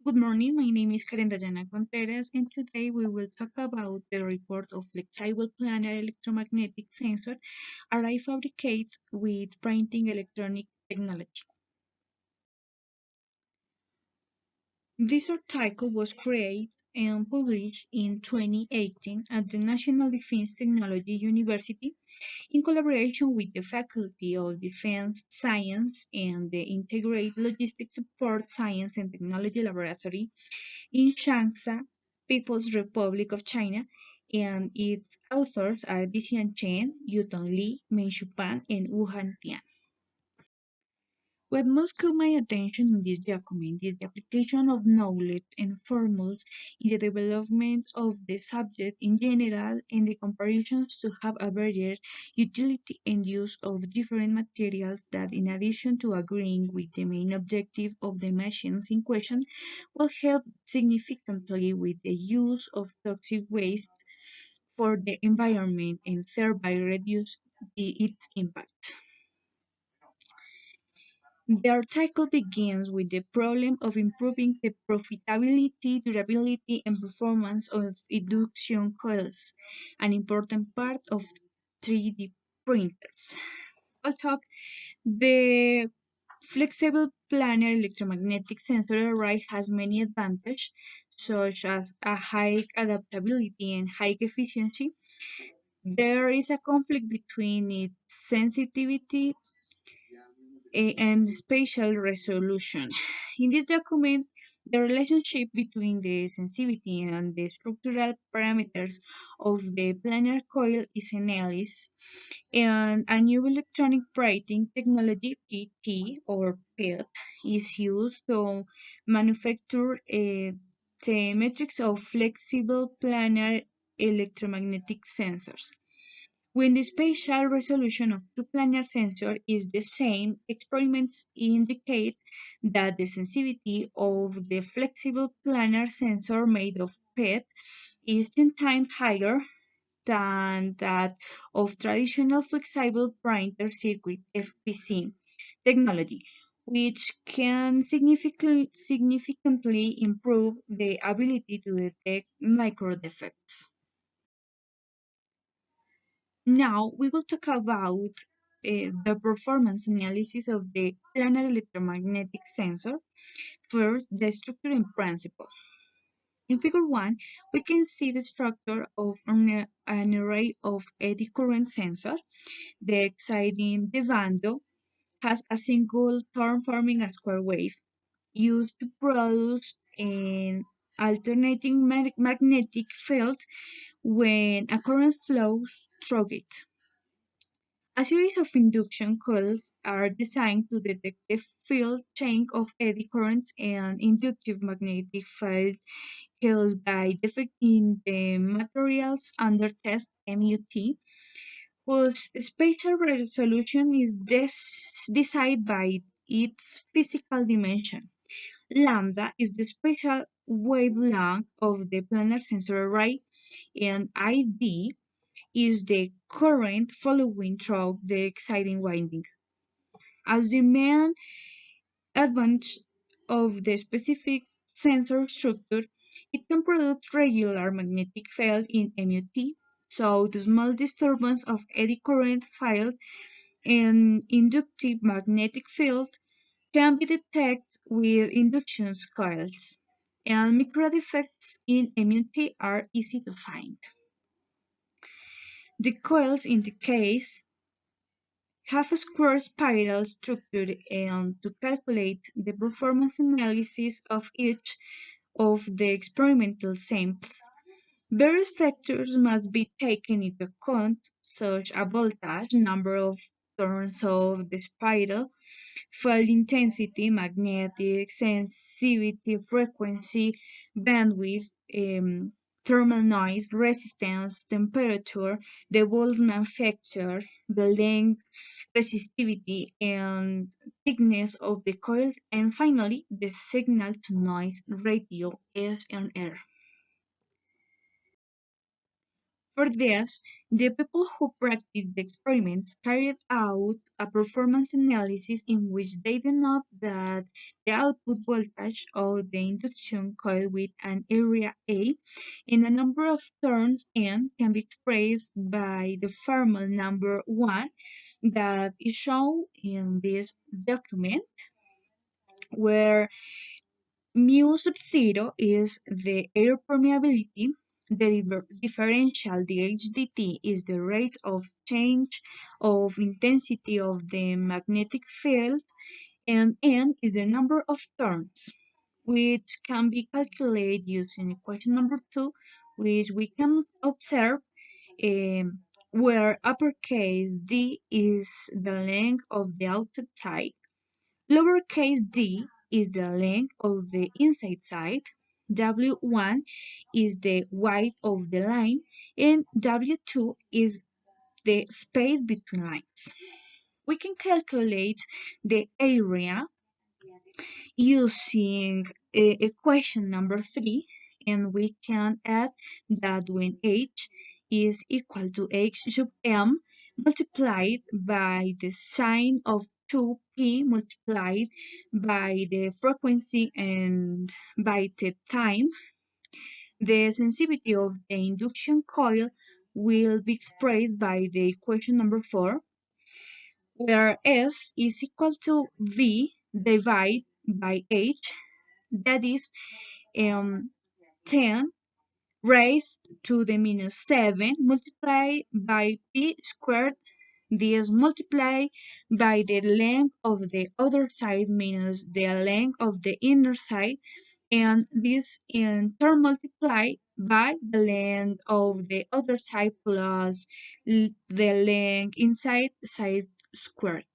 Good morning, my name is Karen Dayana Contreras, and today we will talk about the report of flexible planar electromagnetic sensor array fabricated with printing electronic technology. This article was created and published in 2018 at the National Defense Technology University in collaboration with the Faculty of Defense Science and the Integrated Logistics Support Science and Technology Laboratory in Changsha, People's Republic of China, and its authors are Dixian Chen, Yutong Li, Menshu Pan, and Wuhan Tian. What most caught my attention in this document is the application of knowledge and formulas in the development of the subject in general and the comparisons to have a better utility and use of different materials that, in addition to agreeing with the main objective of the machines in question, will help significantly with the use of toxic waste for the environment and thereby reduce its impact. The article begins with the problem of improving the profitability, durability, and performance of induction coils, an important part of 3D printers. Also, the flexible planar electromagnetic sensor array has many advantages, such as a high adaptability and high efficiency. There is a conflict between its sensitivity and spatial resolution. In this document, the relationship between the sensitivity and the structural parameters of the planar coil is analyzed, and a new electronic printing technology, PT or PET, is used to manufacture the metrics of flexible planar electromagnetic sensors. When the spatial resolution of two planar sensors is the same, experiments indicate that the sensitivity of the flexible planar sensor made of PET is 10 times higher than that of traditional flexible printer circuit FPC technology, which can significantly improve the ability to detect micro defects. Now we will talk about the performance analysis of the planar electromagnetic sensor. First, the structure and principle. In figure 1, we can see the structure of an array of eddy current sensor. The exciting bando has a single term forming a square wave used to produce an alternating magnetic field when a current flows through it. A series of induction coils are designed to detect the field change of eddy currents and inductive magnetic field caused by defect in the materials under test MUT, whose spatial resolution is decided by its physical dimension. Lambda is the spatial wavelength of the planar sensor array, and ID is the current following through the exciting winding. As the main advantage of the specific sensor structure, it can produce regular magnetic field in MUT, so the small disturbance of eddy current field and inductive magnetic field can be detected with induction coils, and micro defects in MUT are easy to find. The coils in the case have a square spiral structure, and to calculate the performance analysis of each of the experimental samples, various factors must be taken into account, such as voltage, number of turns of the spiral, field intensity, magnetic sensitivity, frequency, bandwidth, thermal noise, resistance, temperature, the Boltzmann factor, the length, resistivity, and thickness of the coil, and finally the signal to noise ratio S and R. For this, the people who practiced the experiments carried out a performance analysis in which they denote that the output voltage of the induction coil with an area A in a number of turns n can be expressed by the formula number 1 that is shown in this document, where mu sub 0 is the air permeability, the differential dH dt is the rate of change of intensity of the magnetic field, and n is the number of turns, which can be calculated using equation number 2, which we can observe where uppercase D is the length of the outside side, lowercase d is the length of the inside side, W1 is the width of the line, and W2 is the space between lines. We can calculate the area using equation number 3, and we can add that when h is equal to h sub m multiplied by the sine of 2p multiplied by the frequency and by the time, the sensitivity of the induction coil will be expressed by the equation number 4, where S is equal to V divided by H, that is 10 raised to the minus 7 multiplied by P squared. This multiplied by the length of the other side minus the length of the inner side, and this in turn multiplied by the length of the other side plus the length inside side squared.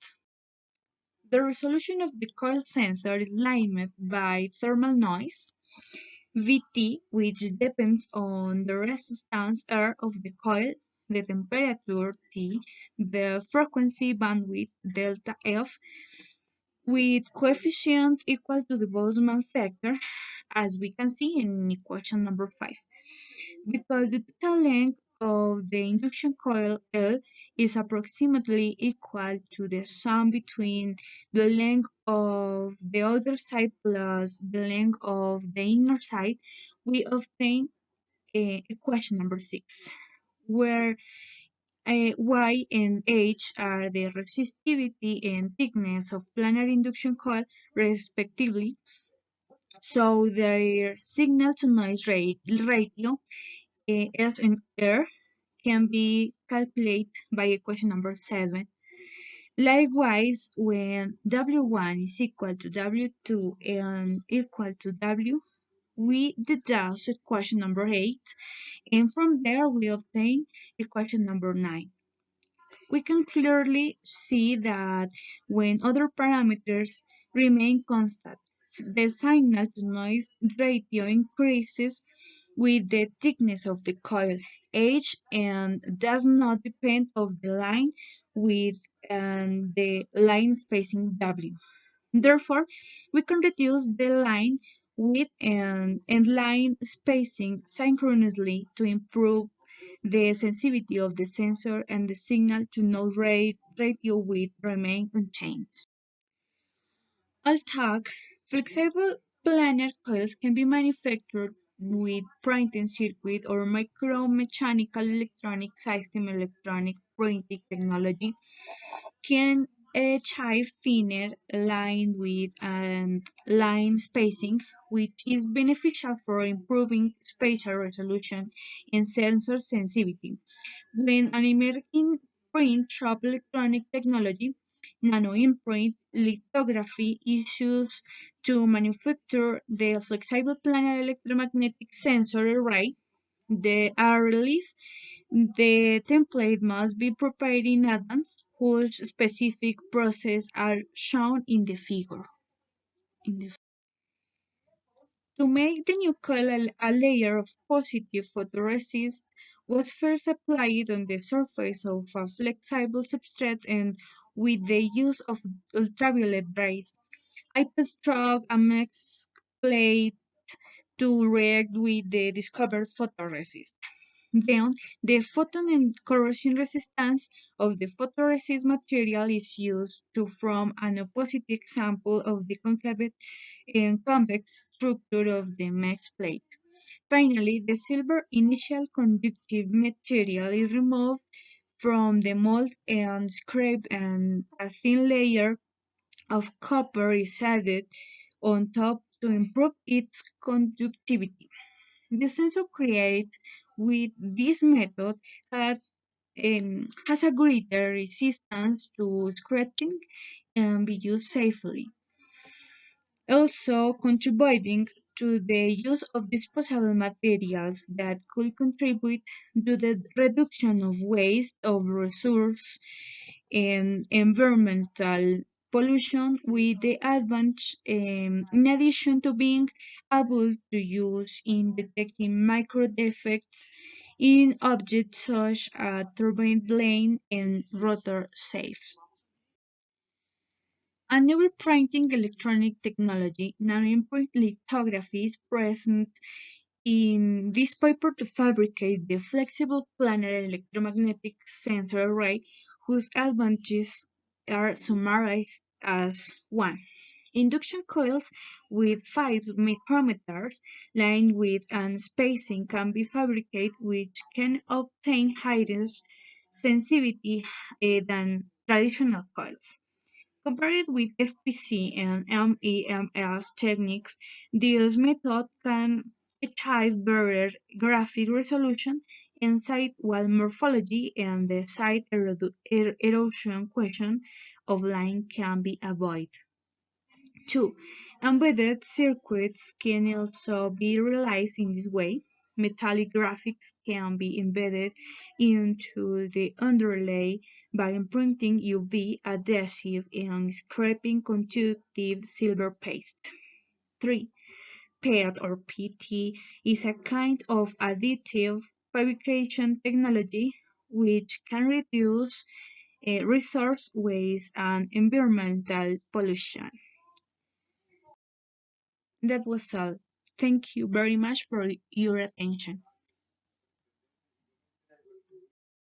The resolution of the coil sensor is limited by thermal noise, Vt, which depends on the resistance R of the coil, the temperature T, the frequency bandwidth delta F, with coefficient equal to the Boltzmann factor, as we can see in equation number 5. Because the total length of the induction coil L is approximately equal to the sum between the length of the other side plus the length of the inner side, we obtain equation number 6, where Y and H are the resistivity and thickness of planar induction coil respectively. So their signal to noise ratio S and R can be calculated by equation number 7. Likewise, when W1 is equal to W2 and equal to W, we deduce equation number 8, and from there we obtain equation number 9. We can clearly see that when other parameters remain constant, the signal to noise ratio increases with the thickness of the coil H and does not depend of the line with the line spacing W. Therefore, we can reduce the line width and line spacing synchronously to improve the sensitivity of the sensor and the signal to noise ratio will remain unchanged. Although flexible planar coils can be manufactured with printed circuit or micro-mechanical electronic system electronic printing technology, can achieve thinner line width and line spacing, which is beneficial for improving spatial resolution and sensor sensitivity. When an emerging print shop electronic technology, nano-imprint lithography issues to manufacture the flexible planar electromagnetic sensor array, the RLEF, the template must be prepared in advance, whose specific process are shown in the figure. To make the new coil, a layer of positive photoresist was first applied on the surface of a flexible substrate and with the use of ultraviolet rays. I struck a mixed plate to react with the discovered photoresist. Then, the photon and corrosion resistance of the photoresist material is used to form an opposite example of the concave and convex structure of the mesh plate. Finally, the silver initial conductive material is removed from the mold and scraped, and a thin layer of copper is added on top to improve its conductivity. The sensor created with this method has a greater resistance to scratching and be used safely, also contributing to the use of disposable materials that could contribute to the reduction of waste of resource and environmental pollution, with the advantage, in addition to being able to use in detecting micro defects in objects such as turbine blade and rotor shafts. A newer printing electronic technology, nanoimprint lithography, is present in this paper to fabricate the flexible planar electromagnetic sensor array, whose advantages are summarized as 1. Induction coils with 5 micrometers lined with and spacing can be fabricated, which can obtain higher sensitivity than traditional coils. Compared with FPC and MEMS techniques, this method can achieve better graphic resolution and site-wide morphology, and the site erosion question of line can be avoided. 2. Embedded circuits can also be realized in this way. Metallic graphics can be embedded into the underlay by imprinting UV adhesive and scraping conductive silver paste. 3. PET or PT is a kind of additive fabrication technology which can reduce resource waste and environmental pollution. That was all. Thank you very much for your attention.